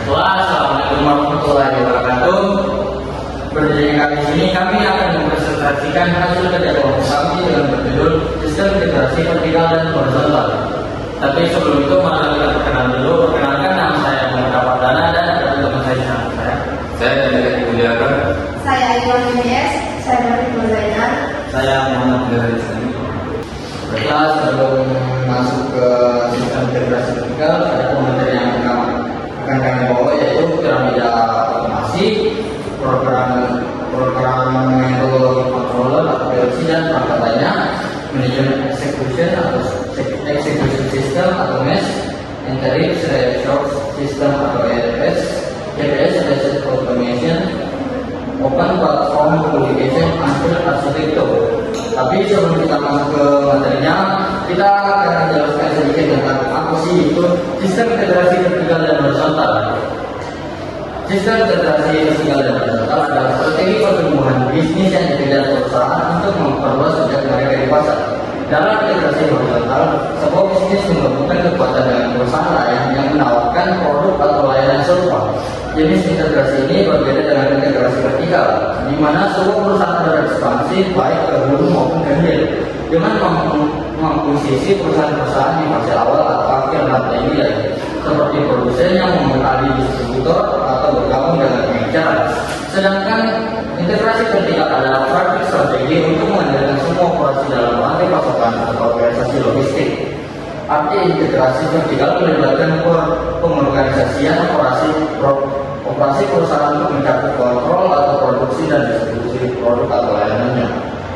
Assalamualaikum warahmatullahi wabarakatuh. Berdiri kali ini kami akan mempresentasikan hasil kerja kelompok kami dengan berjudul Sistem Integrasi Vertikal dan Horizontal. Tapi sebelum itu mari kita perkenalan dulu. Perkenalkan, nama saya Muhammad Pardana dan ada teman saya. Saya Dede Mulyana. Saya Iwan MBS. Saya Nurul Zainal. Saya Muhammad Dede. Baiklah, sebelum masuk ke sistem integrasi vertikal, ada pemateri yang akan kami bawa, yaitu piramida otomasi, program metode controller atau PLC, dan perangkat lainnya, manajemen execution atau execution system atau MES, interim resource system atau ERS, basic automation, open platform publication, hasil arsitektur. Tapi sebelum kita masuk ke materinya, kita akan menjelaskan sedikit tentang apa sih itu sistem integrasi vertikal dan horizontal. Sistem integrasi vertikal dan horizontal adalah strategi pertumbuhan bisnis yang dipilih perusahaan untuk memperluas jejak mereka di pasar. Dalam integrasi horizontal, sebuah bisnis menggabungkan kekuatan dengan perusahaan lain yang menawarkan produk atau layanan serupa. Jenis integrasi ini berbeda dengan integrasi vertikal, di mana sebuah perusahaan berekspansi baik ke hulu maupun ke hilir, dengan mengakuisisi perusahaan-perusahaan di fase awal atau akhir rantai nilai, seperti produsen yang mengambil distributor atau bergabung dengan pengecar. Sedangkan integrasi vertikal adalah praktik strategi untuk mengendalikan semua operasi dalam rantai pasokan atau organisasi logistik. Arti integrasi vertikal melibatkan pengorganisasian operasi perusahaan untuk mencakup kontrol atau produksi dan distribusi produk atau layanannya.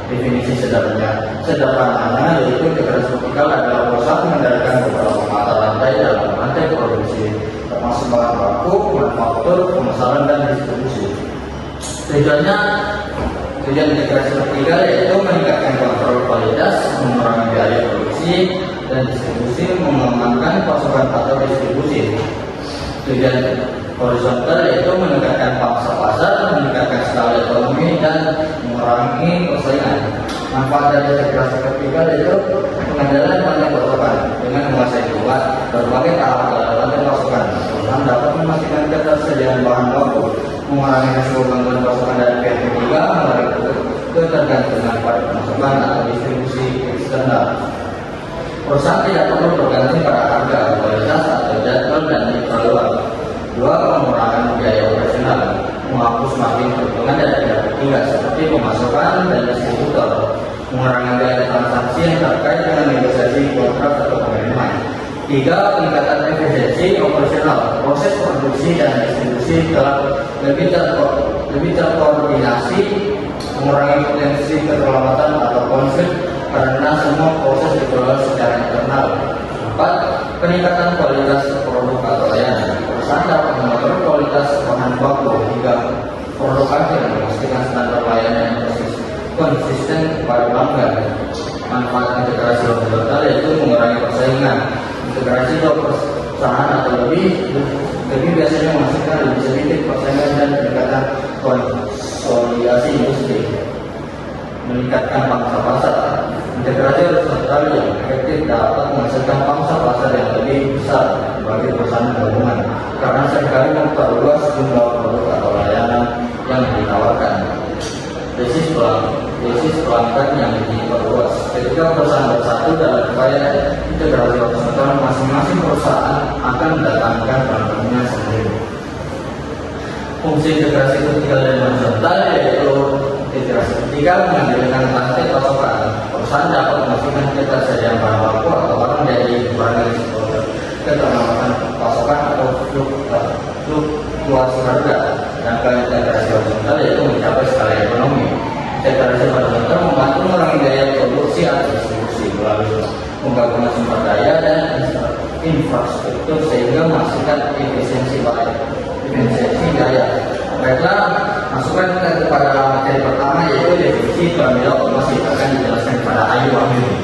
Definisi sederhananya yaitu integrasi vertikal adalah perusahaan mengendalikan beberapa mata rantai dalam rantai produksi, termasuk bahan baku, manufaktur, pemasaran, dan distribusi. Tujuan integrasi vertikal yaitu meningkatkan kontrol kualitas, mengurangi biaya produksi dan distribusi, mengamankan pasokan atau distribusi. Tujuan horizontal yaitu meningkatkan pangsa pasar, meningkatkan skala ekonomi, dan mengurangi persaingan. Manfaat dari integrasi vertikal yaitu pengendalian rantai pasokan dengan menguasai berbagai tahap dalam rantai pasokan. Perusahaan dapat memastikan ketersediaan bahan baku, mengurangi risiko gangguan pasokan dari pihak ketiga, mengurangi ketergantungan pada pasokan atau distribusi eksternal. Perusahaan tidak perlu bergantung pada harga, kualitas, atau jadwal dan diperluas. 2. Pengurangan biaya operasional, menghapus margin keuntungan dari pihak ketiga seperti pemasukan dan distributor, mengurangi biaya transaksi yang terkait dengan negosiasi kontrak atau pengiriman. 3. Peningkatan efisiensi operasional, proses produksi dan distribusi telah lebih terkoordinasi, mengurangi potensi keterlambatan atau konflik karena semua proses dikelola secara internal. 4. Peningkatan kualitas produk atau layanan, perusahaan dapat mengatur kualitas bahan baku hingga produk akhir, memastikan standar layanan yang konsisten kepada pelanggan. Manfaat integrasi horizontal yaitu mengurangi persaingan. Integrasi dua perusahaan atau lebih biasanya menghasilkan lebih sedikit persaingan dan peningkatan konsolidasi industri. Meningkatkan pangsa pasar. Integrasi horizontal yang efektif dapat menghasilkan pangsa pasar yang lebih besar bagi perusahaan gabungan karena seringkali memperluas jumlah produk atau layanan yang ditawarkan. Basis pelanggan yang diperluas. Ketika perusahaan bersatu dalam upaya integrasi horizontal, masing-masing perusahaan akan mendatangkan pelanggannya sendiri. Fungsi integrasi vertikal dan horizontal yaitu integrasi vertikal mengendalikan rantai pasokan. Perusahaan dapat memastikan ketersediaan bahan baku atau barang jadi barang risiko keterlambatan pasokan atau fluktuasi harga. Dan integrasi horizontal yaitu mencapai skala ekonomi. Integrasi horizontal membantu mengurangi biaya produksi atau distribusi melalui penggabungan sumber daya dan infrastruktur sehingga menghasilkan efisiensi daya. Baiklah, masukkan kepada materi pertama yaitu definisi piramida otomasi, akan dijelaskan kepada Ayu Amiri.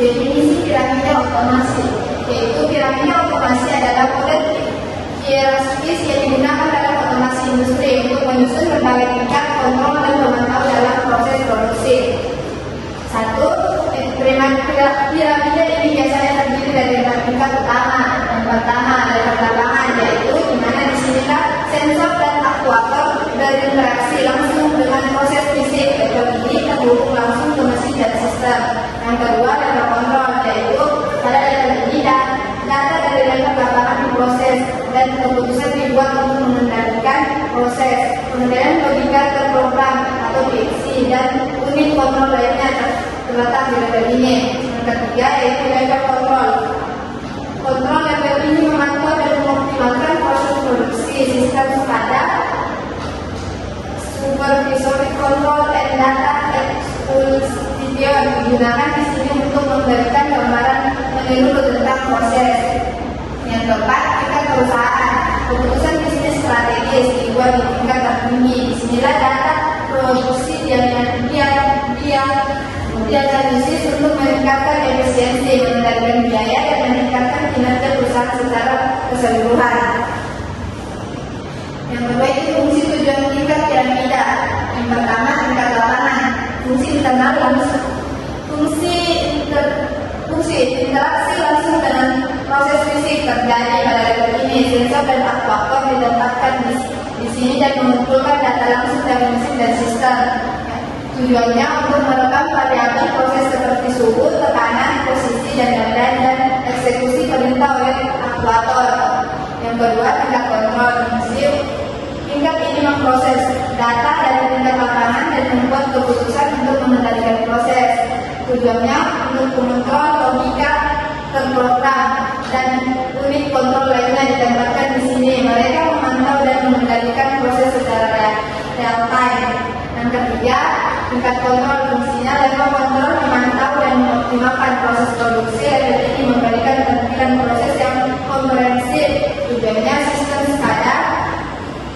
Definisi piramida otomasi, yaitu piramida otomasi adalah model hierarkis yang digunakan dalam otomasi industri untuk menyusun berbagai tingkat kontrol dan memantau dalam proses produksi. 1. Piramida ini biasanya terdiri dari 4 tingkat utama. pertama ada pertambangan, yaitu di mana disinilah sensor dan aktuator berinteraksi langsung dengan proses fisik. Bagian ini terhubung langsung ke mesin dan sistem. Yang kedua data kontrol, yaitu pada data ini data dari data pertambangan diproses dan keputusan dibuat untuk mengendalikan proses. Kemudian logika terprogram atau PLC dan unit kontrol lainnya terletak di level ini. Yang ketiga yaitu level kontrol. Kontrol level ini memantau dan mengoptimalkan proses produksi sistem pada supervisory control and data exposition digunakan di sini untuk memberikan gambaran menyeluruh tentang proses. Yang keempat, tingkat perusahaan. Keputusan bisnis strategis dibuat di tingkat tertinggi. Disinilah data produksi dianalisis untuk meningkatkan efisiensi, mengendalikan biaya, dan meningkatkan kinerja perusahaan secara keseluruhan. Yang kedua itu fungsi tujuan tingkat piramida. Yang pertama tingkat lapangan, fungsi internal langsung, fungsi interaksi langsung dengan proses fisik terjadi pada level ini. Sensor dan aktuator ditempatkan di sini dan mengumpulkan data langsung dari mesin dan sistem. Tujuannya untuk merekam variabel proses seperti suhu, tekanan, posisi, dan lain-lain, dan eksekusi perintah oleh aktuator. Yang kedua tingkat kontrol. Tingkat ini memproses data dari tingkat lapangan dan membuat keputusan untuk mengendalikan proses. Tujuannya untuk mengontrol logika terprogram dan unit kontrol lainnya ditempatkan di sini. Mereka memantau dan mengendalikan proses secara real time. Yang ketiga, tingkat kontrol. Fungsinya level kontrol memantau dan mengoptimalkan proses produksi. Level ini memberikan tampilan proses yang komprehensif. Tujuannya sistem SCADA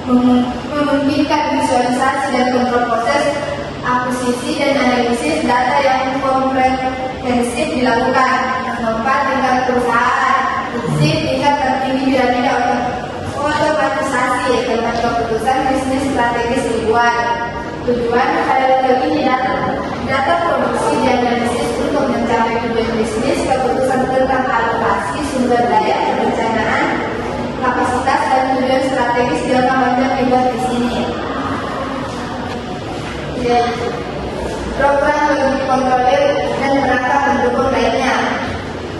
memungkinkan visualisasi dan kontrol proses, akuisisi dan analisis data yang komprehensif dilakukan. Yang keempat, tingkat perusahaan. Fungsi tingkat tertinggi piramida otomatisasi, tempat keputusan bisnis strategis dibuat. Tujuan pada level ini data produksi dianalisis untuk mencapai tujuan bisnis, keputusan tentang alokasi sumber daya, perencanaan, kapasitas, dan tujuan strategis jangka panjang dibuat di sini. Program logik kontroler dan perangkat pendukung lainnya.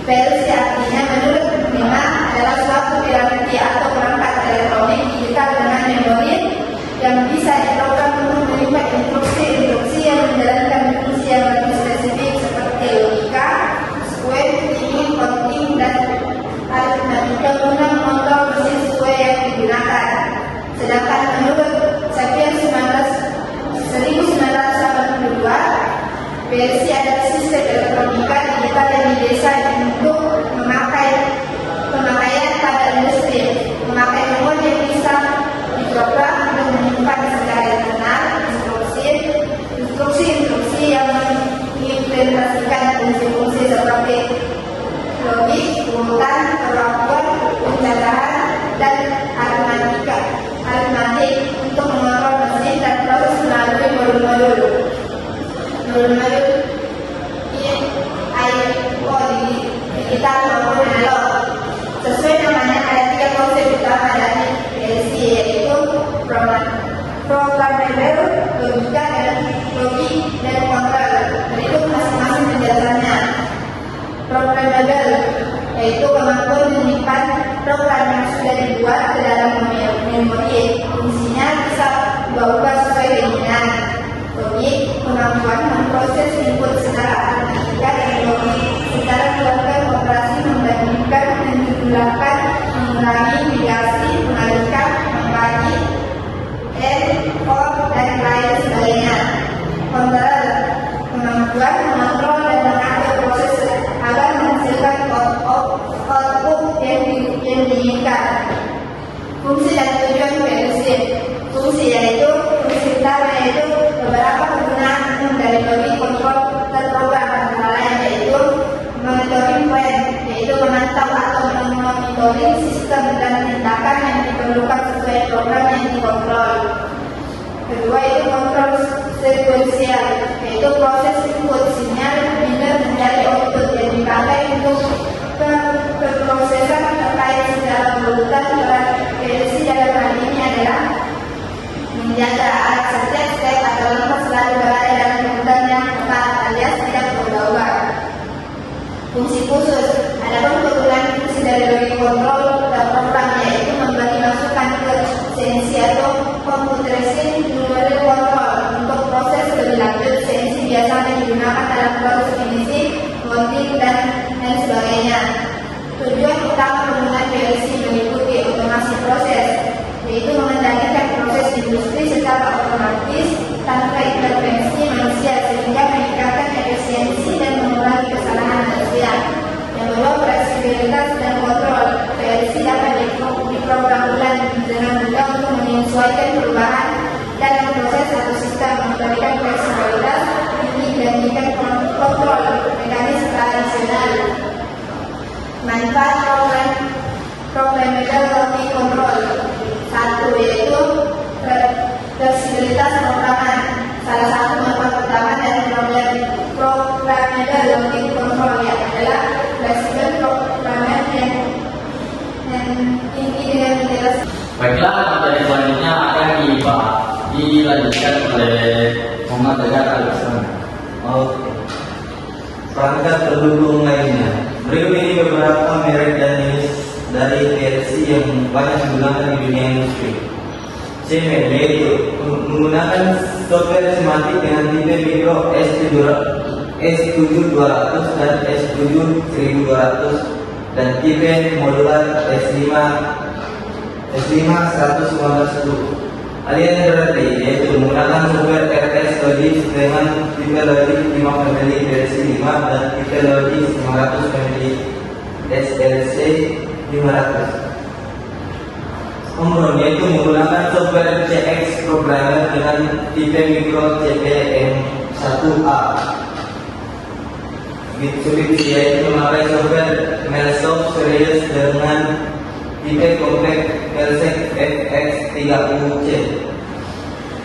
PLC artinya menurut memang adalah suatu piramida atau perangkat elektronik digital dengan memori yang bisa diprogram untuk menerima instruksi yang menjalankan fungsi yang lebih spesifik seperti logika, square, timing, counting, dan aritmatika guna mengontrol mesin sesuai yang digunakan. Sedangkan menurut Sapiens 1982, PLC adalah sistem elektronika digital yang didesain untuk pemakaian pada industri, memakai nomor yang bisa diprogram untuk menyimpan secara internal instruksi yang mengimplementasikan fungsi-fungsi seperti logik, urutan, perlakuan, pencacahan, dan aritmatik untuk mengontrol mesin dan proses melalui modul-modul IO digital maupun analog. Sesuai namanya ada tiga konsep utama dari PLC, yaitu programmable, logika, dan logik dan kontrol. Berikut masing-masing penjelasannya. Programmable yaitu kemampuan menyimpan program yang sudah dibuat ke dalam memori. Fungsinya bisa berubah sesuai keinginan. Logik, kemampuan memproses input secara matematika dan logik secara melakukan operasi membandingkan, menjumlahkan, mengurangi, negasi, mengalihkan, membagi, dan lain sebagainya. Kontrol, kemampuan mengontrol dan mengatur proses agar menghasilkan output yang diinginkan. Fungsi dan tujuan PLC. Fungsi yaitu fungsi utama yaitu beberapa penggunaan umum dari logik kontrol terprogram antara lain yaitu monitoring plan, yaitu memantau atau memonitoring sistem dan tindakan yang diperlukan sesuai program yang dikontrol. Kedua itu kontrol sekuensial, yaitu proses input sinyal hingga menjadi output yang dipakai untuk keprosesan terkait fleksibilitas dan kontrol. PLC dapat diprogram ulang dengan mudah untuk menyesuaikan perubahan dalam proses atau sistem, memberikan fleksibilitas tinggi dan tingkat kontrol mekanis tradisional. Manfaat programmable logic control. Satu, yaitu fleksibilitas programan. Salah satu manfaat utama dari programmable logic control adalah fleksibel programan yang tinggi dengan menjelaskan. Baiklah, materi selanjutnya akan dilanjutkan oleh Muhammad Tegar Alexander. Oke. Perangkat pendukung lainnya. Berikut ini beberapa merek dan jenis dari PLC yang banyak digunakan di dunia industri. CML yaitu menggunakan software semantik dengan tipe mikro S7200 dan S7100 dan tipe modular S5 11510. Alias berarti yaitu menggunakan software RS Logix dengan tipe Logix 5 family versi 5 dan tipe Logix 500 family SLC 500. Kemudian yaitu menggunakan software CX Programmer dengan tipe mikro CPM1A. Mitsubishi yaitu memakai software Melsoft Series dengan tipe compact Melsec FX30C.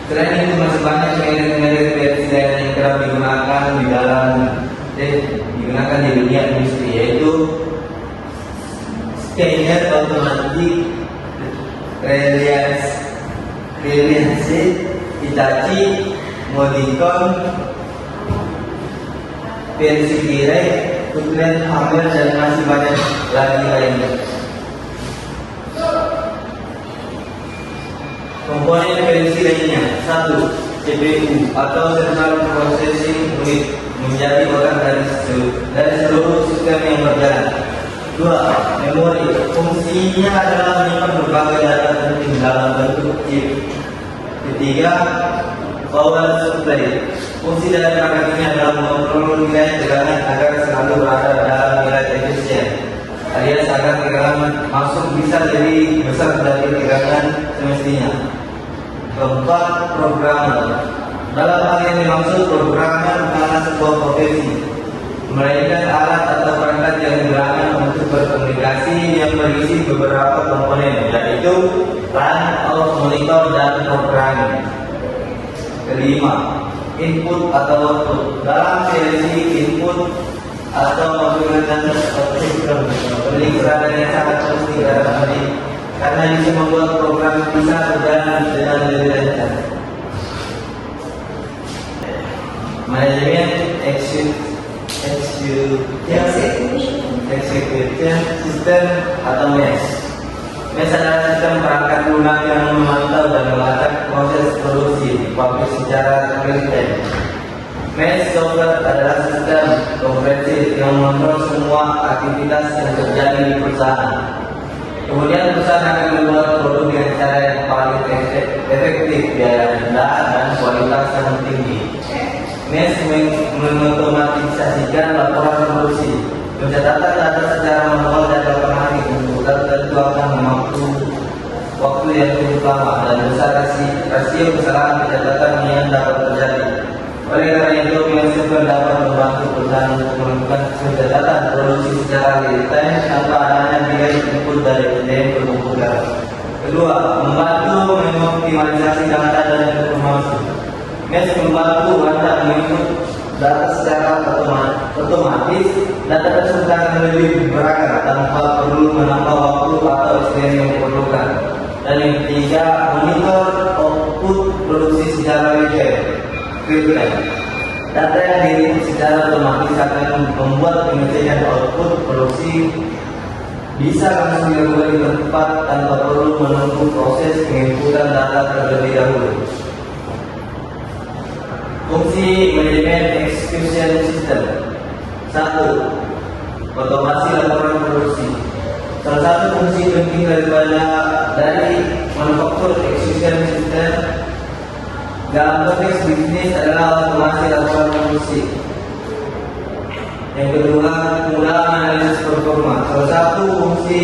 Selain itu masih banyak merek-merek PLC yang kerap digunakan di dunia industri, yaitu Scanner Automatic, Reliance, Hitachi, Modicon, PLC Direct, Goodman, Hammer, dan masih banyak lagi lainnya. Komponen PLC lainnya. 1. CPU atau Central Processing Unit menjadi bagian dari seluruh sistem yang berjalan. 2. Memori. Fungsinya adalah menyimpan berbagai data penting dalam bentuk chip. 3. Power supply. Fungsi dari perangkat ini adalah mengontrol nilai tegangan agar selalu berada dalam nilai efisien, alias agar tegangan masuk bisa lebih besar dari tegangan semestinya. 4. Programmer. Dalam hal ini dimaksud programmer bukanlah sebuah profesi, melainkan alat atau perangkat yang digunakan untuk berkomunikasi yang berisi beberapa komponen, yaitu run, out, monitor, dan programming. 5. Input atau output. Dalam PLC, input atau konfigurasi output memiliki peranan yang sangat penting dalam hal ini, karena bisa membuat program bisa berjalan dengan lebih lancar. Manajemen execution system atau MES. MES adalah sistem perangkat lunak yang memantau dan melacak proses produksi pabrik secara real time. MES software adalah sistem komprehensif yang mengontrol semua aktivitas yang terjadi di perusahaan. Kemudian perusahaan akan membuat produk dengan cara yang paling efektif, biaya rendah, dan kualitas yang tinggi. MES mengotomatisasikan laporan produksi. Pencatatan data secara manual dan otomatis tentu akan memakan waktu yang cukup lama dan besar rasio kesalahan pencatatan yang dapat terjadi. Oleh karena itu, MES dapat membantu perusahaan untuk melakukan pencatatan produksi secara real time tanpa adanya biaya input dari SDM berkomputer. Kedua, membantu mengoptimalisasi data dan informasi. MES membantu Anda menginput data secara otomatis. Data tersebut akan lebih beragam tanpa perlu menambah waktu atau SDM yang diperlukan. Dan yang ketiga, monitor output produksi secara real time. Data yang diinput secara otomatis akan membuat pengecekan output produksi bisa langsung dilakukan di tempat tanpa perlu menunggu proses penginputan data terlebih dahulu. Fungsi manajemen execution system. 1. Otomasi laporan produksi. Salah satu fungsi penting dari manufaktur execution system dalam konteks bisnis adalah otomasi laporan produksi. Yang kedua, penggunaan analisis performa. Salah satu fungsi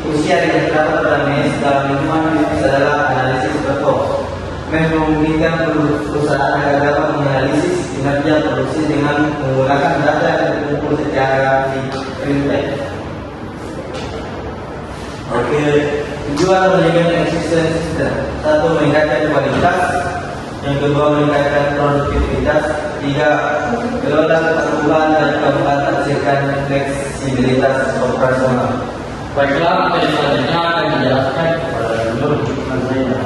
krusial yang terdapat pada MES dalam lingkungan bisnis adalah analisis performa. MES memungkinkan perusahaan agar dapat menganalisis kinerja produksi dengan menggunakan data yang terkumpul secara real time. Oke, tujuan menjaga eksistensi sistem. Satu, meningkatkan kualitas. Yang kedua, meningkatkan produktivitas. Tiga, kelola keterbukaan. Dan keempat, hasilkan fleksibilitas operasional. Baiklah, materi selanjutnya akan dijelaskan kepada Nur Zainal.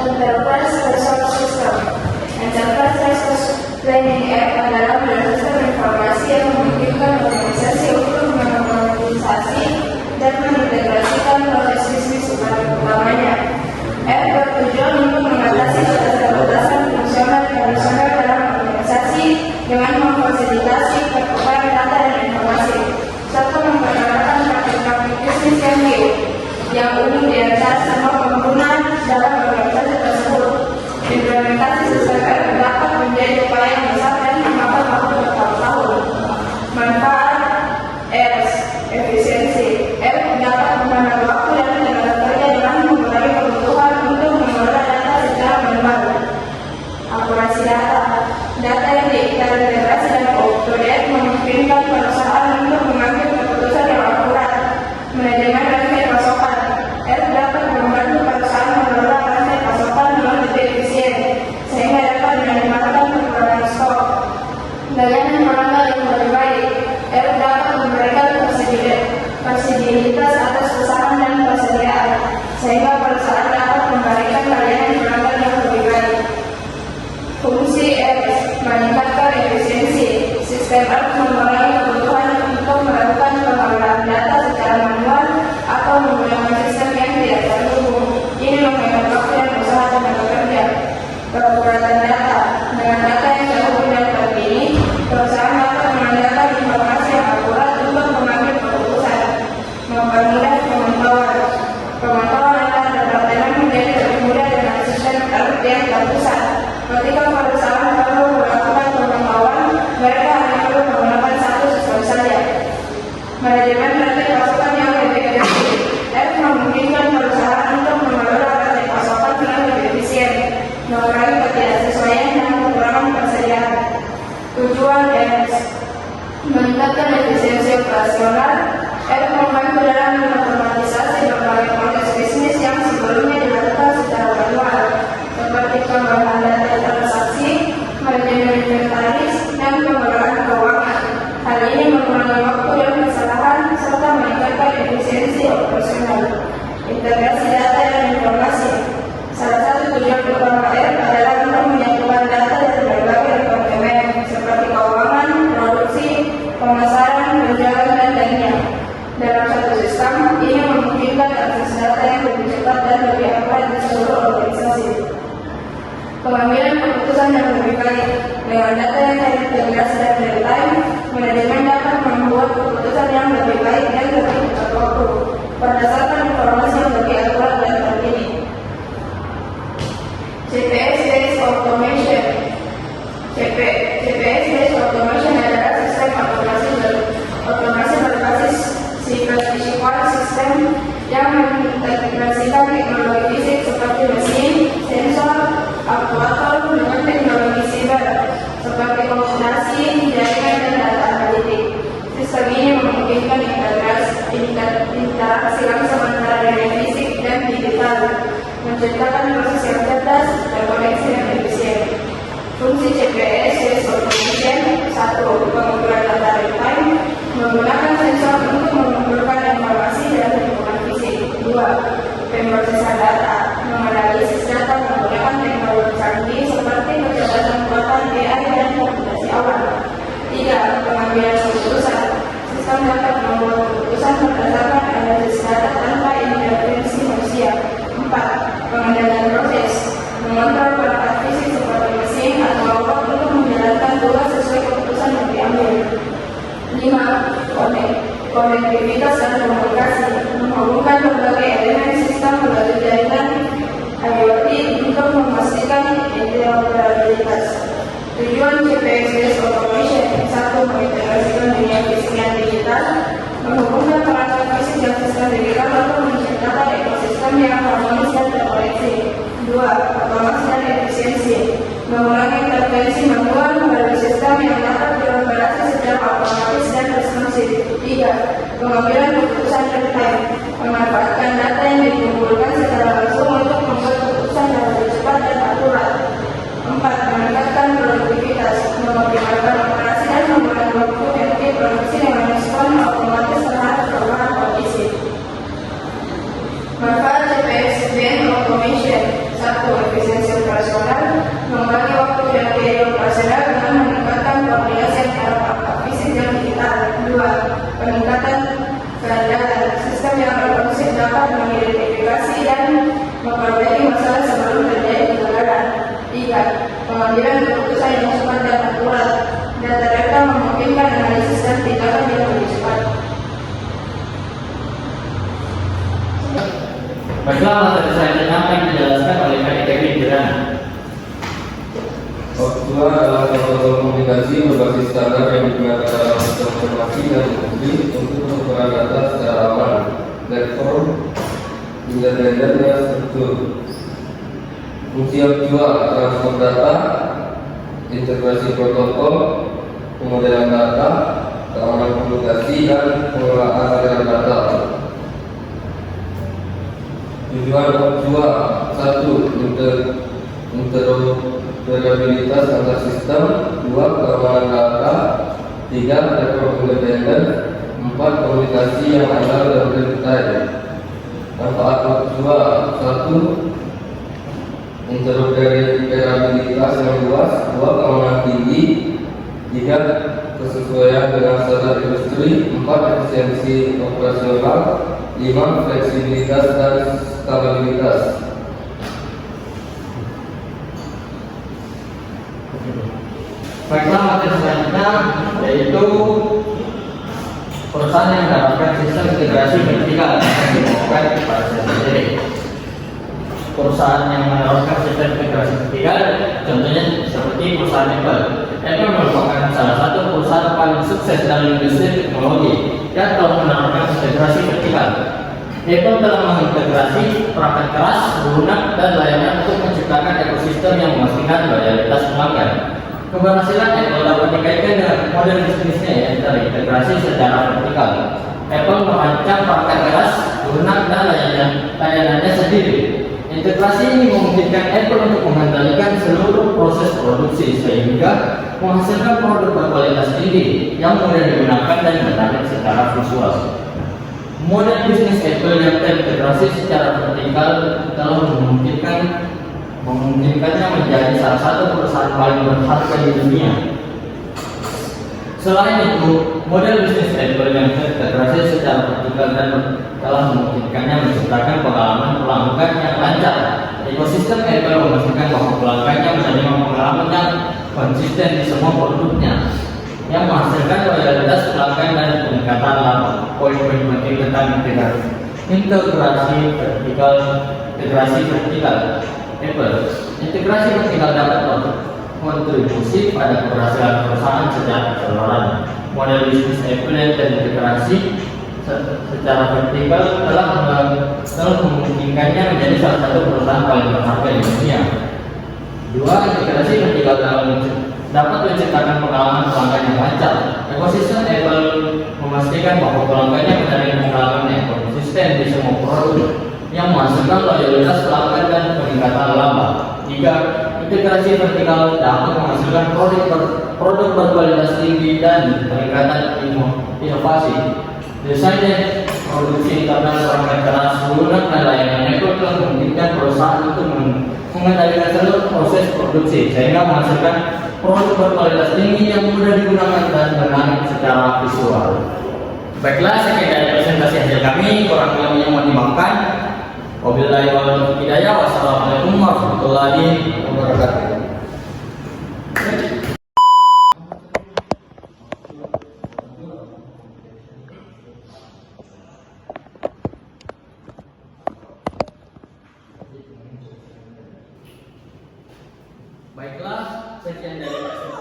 Enterprise Resource System. Enterprise Resource Planning App adalah sistem informasi yang memungkinkan organisasi untuk mengorganisasi dan mengintegrasikan proses bisnis utamanya. App bertujuan untuk mengatasi keterbatasan fungsional dan personal dalam organisasi dengan memfasilitasi pertukaran data dan informasi, serta memperkenalkan praktik-praktik bisnis yang umum di antara semua pengguna dalam organisasi tersebut. Implementasi sistem app dapat menjadi upaya yang besar dan memakan waktu bertahun-tahun. Manfaat apps, efisiensi. App dapat menghemat waktu dan tenaga kerja dengan mengurangi kebutuhan untuk mengelola data secara manual. Akurasi data. Data yang terintegrasi dan up-to-date memungkinkan perusahaan untuk mengambil keputusan yang akurat. Manajemen rantai pasokan. App dapat membantu perusahaan mengelola rantai pasokan dengan lebih efisien, sehingga dapat minimalkan kekurangan stok. Layanan pelanggan yang lebih baik. App dapat memberikan fleksibilitas atas pesanan dan persediaan, sehingga perusahaan dapat memberikan layanan pelanggan yang lebih baik. Fungsi apps meningkatkan efisiensi. Sistem app mengurangi kebutuhan untuk melakukan pengelolaan data secara manual atau menggunakan sistem yang tidak terhubung. Ini menghemat waktu dan usaha tenaga kerja. Keakuratan data. Dengan data yang terhubung dan terkini, perusahaan dapat mengandalkan informasi yang akurat untuk mengambil keputusan. Mempermudah pemantauan. Pemantauan data dapat menjadi lebih mudah dengan sistem app yang terpusat. Ketika perusahaan perlu melakukan pemantauan, mereka hanya perlu menggunakan satu sistem saja. Manajemen rantai pasokan yang lebih efisien. App memungkinkan perusahaan untuk mengelola rantai pasokan dengan lebih efisien, mengurangi ketidaksesuaian dan kekurangan persediaan. Tujuan apps meningkatkan efisiensi operasional. App membantu dalam mengotomatisasi berbagai proses bisnis yang sebelumnya dilakukan secara manual, seperti pengelolaan data transaksi, manajemen inventaris, dan pengelolaan keuangan. Hal ini mengurangi waktu dan kesalahan serta meningkatkan efisiensi operasional. Integrasi data dan informasi. Salah satu tujuan utama app adalah untuk menyatukan data dari berbagai departemen seperti keuangan, produksi, pemasaran, penjualan, dan lainnya. Dalam satu sistem, ini memungkinkan akses data yang lebih cepat dan lebih akurat di seluruh organisasi. Pengambilan keputusan yang lebih baik. Dengan data yang terintegrasi dan real time, manajemen dapat membuat keputusan yang lebih baik dan lebih tepat waktu berdasarkan informasi yang lebih akurat dan terkini. CPS-based automation. CPS-based automation adalah sistem otomasi berbasis sequential sistem yang mengintegrasikan teknologi fisik seperti mesin, sensor, aktuator dengan teknologi siber seperti komputasi, jaringan, dan data analitik. Sistem ini memungkinkan interaksi langsung antara dunia fisik dan digital, menciptakan proses yang cerdas, terkoneksi, dan efisien. Fungsi CPS automation. 1. Pengukuran data real time menggunakan sensor untuk mengumpulkan informasi dari lingkungan fisik. 2. Pemrosesan data menganalisis data menggunakan teknologi canggih seperti kecerdasan buatan AI dan komputasi awal. 3. Pengambilan keputusan. Sistem dapat membuat keputusan berdasarkan analisis data tanpa intervensi manusia. 4. Pengendalian proses mengontrol perangkat fisik seperti mesin atau robot untuk menjalankan tugas sesuai keputusan yang diambil. 5. Konektivitas dan komunikasi menghubungkan berbagai elemen sistem melalui jaringan IoT untuk memastikan interoperabilitas. Tujuan GPS Automation: 1. Mengintegrasikan dunia fisik dan digital, menghubungkan perangkat fisik dan sistem digital untuk menciptakan ekosistem yang harmonis dan terkoneksi. 2. Otomasi dan efisiensi, mengurangi intervensi manual melalui sistem yang dapat beroperasi secara otomatis dan responsif. 3. Pengambilan keputusan real time, memanfaatkan data yang dikumpulkan secara langsung untuk membuat keputusan yang lebih cepat dan akurat. 4. Meningkatkan produktivitas, mengoptimalkan operasi dan mengurangi waktu efektif produksi dengan respon otomatis terhadap perubahan kondisi. Manfaat GPS dan Automation: 1. Efisiensi operasional, mengurangi waktu dan biaya operasional dengan meningkatkan koordinasi antara perangkat fisik dan digital. 2. Peningkatan keandalan, sistem yang responsif dapat mengidentifikasi dan memperbaiki masalah sebelum terjadi kegagalan. 3. Pengambilan keputusan yang cepat dan akurat, data data memungkinkan analisis dan tindakan yang lebih cepat. Baiklah, materi selanjutnya akan dijelaskan oleh Kak Kirana. Kedua adalah protokol komunikasi berbasis standar yang digunakan dalam sistem informasi dan publik untuk pengukuran data secara aman, platform, independen dan struktur. Fungsi yang kedua, transfer data, integrasi protokol, pemodelan data, keamanan komunikasi dan pengelolaan aliran data. Tujuan kedua: 1. Interoperabilitas antar sistem, 2. Keamanan data, 3. Platform independen, 4. Komunikasi yang andal dan real time. Manfaat kedua: 1. Interoperabilitas yang luas, 2. Keamanan tinggi, 3. Kesesuaian dengan standar industri, 4. Efisiensi operasional, 5. Fleksibilitas dan stabilitas. Baiklah, materi selanjutnya yaitu perusahaan yang mendapatkan sistem integrasi vertikal yang dimaukan kepada saya sendiri. Perusahaan yang menerapkan sistem integrasi vertikal contohnya seperti perusahaan Apple. Apple merupakan salah satu perusahaan paling sukses dalam industri teknologi yang telah menerapkan integrasi vertikal. Apple telah mengintegrasi perangkat keras, lunak, dan layanan untuk menciptakan ekosistem yang memastikan loyalitas pelanggan. Keberhasilan Apple dapat dikaitkan dengan model bisnisnya yang terintegrasi secara vertikal. Apple merancang perangkat keras, lunak, dan layanannya sendiri. Integrasi ini memungkinkan Apple untuk mengendalikan seluruh proses produksi sehingga menghasilkan produk berkualitas tinggi yang mudah digunakan dan menarik secara visual. Model bisnis Apple yang terintegrasi secara vertikal telah memungkinkannya menjadi salah satu perusahaan paling berharga di dunia. Selain itu, model bisnis Apple yang terintegrasi secara vertikal dan telah memungkinkannya menciptakan pengalaman pelanggan yang lancar. Ekosistem Apple memastikan bahwa pelanggannya menerima pengalaman yang konsisten di semua produknya, yang menghasilkan loyalitas pelanggan dan peningkatan laba. Poin-poin penting tentang integrasi vertikal Apple. Integrasi vertikal dapat kontribusi pada keberhasilan perusahaan secara keseluruhan. Model bisnis Apple yang terintegrasi secara vertikal telah memungkinkannya menjadi salah satu perusahaan paling berharga di dunia. 2. Integrasi vertikal dapat menciptakan pengalaman pelanggan yang lancar. Ekosistem Apple memastikan bahwa pelanggannya menerima pengalaman yang konsisten di semua produk, yang menghasilkan loyalitas pelanggan dan peningkatan laba. 3. Integrasi vertikal dapat menghasilkan produk berkualitas tinggi dan peningkatan inovasi. Desain dan produksi internal perangkat keras, lunak, dan layanan Apple telah memungkinkan perusahaan untuk mengendalikan seluruh proses produksi sehingga menghasilkan produk berkualitas tinggi yang mudah digunakan dan menarik secara visual. Baiklah, sekian dari presentasi hasil kami. Kurang lebihnya mohon dimaafkan. Wabillahi wal hidayah. Wassalamualaikum warahmatullahi wabarakatuh. Baiklah, sekian dari